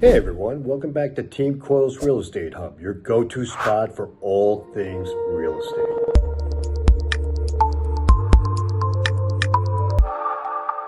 Hey everyone, welcome back to Team Coyle's Real Estate Hub, your go-to spot for all things real estate.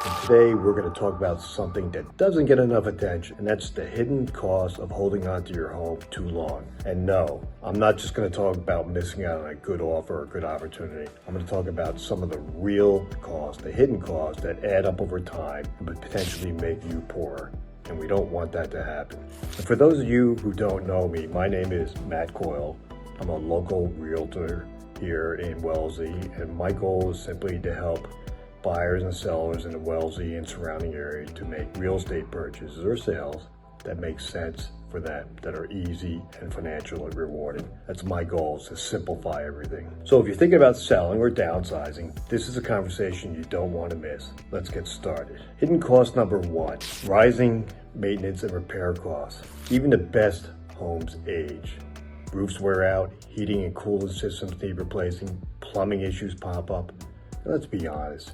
And today we're going to talk about something that doesn't get enough attention, and that's the hidden cost of holding on to your home too long. And no, I'm not just going to talk about missing out on a good offer or a good opportunity. I'm going to talk about some of the real costs, the hidden costs that add up over time and could potentially make you poorer. And we don't want that to happen. And for those of you who don't know me, my name is Matt Coyle. I'm a local realtor here in Wellesley, and my goal is simply to help buyers and sellers in the Wellesley and surrounding area to make real estate purchases or sales that make sense for them, that are easy and financially rewarding. That's my goal, is to simplify everything. So if you're thinking about selling or downsizing, this is a conversation you don't want to miss. Let's get started. Hidden cost number one, rising maintenance and repair costs. Even the best homes age. Roofs wear out, heating and cooling systems need replacing, plumbing issues pop up. And let's be honest,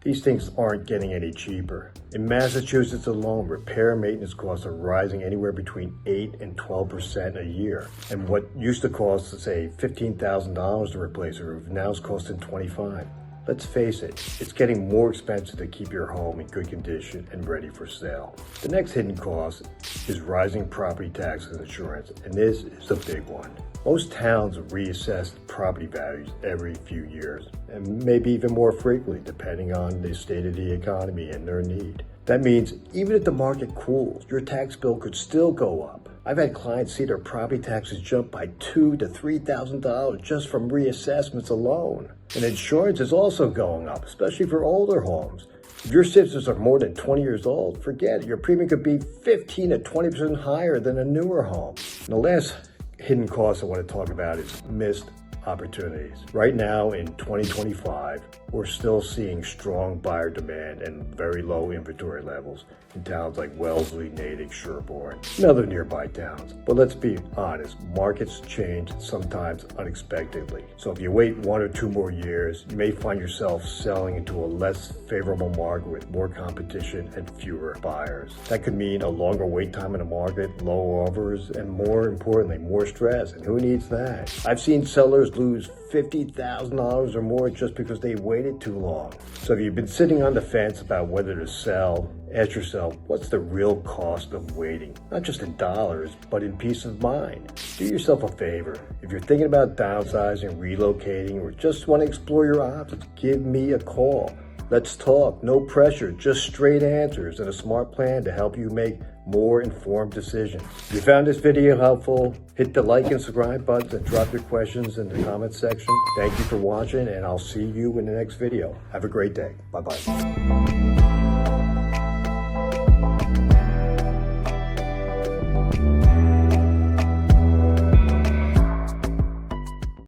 these things aren't getting any cheaper. In Massachusetts alone, repair and maintenance costs are rising anywhere between 8 and 12% a year. And what used to cost, say, $15,000 to replace a roof now is costing $25,000. Let's face it, it's getting more expensive to keep your home in good condition and ready for sale. The next hidden cost is rising property taxes and insurance, and this is a big one. Most towns reassess property values every few years, and maybe even more frequently, depending on the state of the economy and their need. That means even if the market cools, your tax bill could still go up. I've had clients see their property taxes jump by $2,000 to $3,000 just from reassessments alone. And insurance is also going up, especially for older homes. If your systems are more than 20 years old, forget it. Your premium could be 15 to 20% higher than a newer home. And the last hidden cost I want to talk about is missed opportunities. Right now in 2025, we're still seeing strong buyer demand and very low inventory levels in towns like Wellesley, Natick, Sherborne, and other nearby towns. But let's be honest, markets change sometimes unexpectedly. So if you wait 1 or 2 more years, you may find yourself selling into a less favorable market with more competition and fewer buyers. That could mean a longer wait time in the market, low offers, and more importantly, more stress. And who needs that? I've seen sellers lose $50,000 or more just because they waited too long. So if you've been sitting on the fence about whether to sell, ask yourself, what's the real cost of waiting? Not just in dollars, but in peace of mind. Do yourself a favor. If you're thinking about downsizing, relocating, or just want to explore your options, give me a call. Let's talk. No pressure, just straight answers and a smart plan to help you make more informed decisions. If you found this video helpful, hit the like and subscribe button and drop your questions in the comments section. Thank you for watching, and I'll see you in the next video. Have a great day. Bye-bye.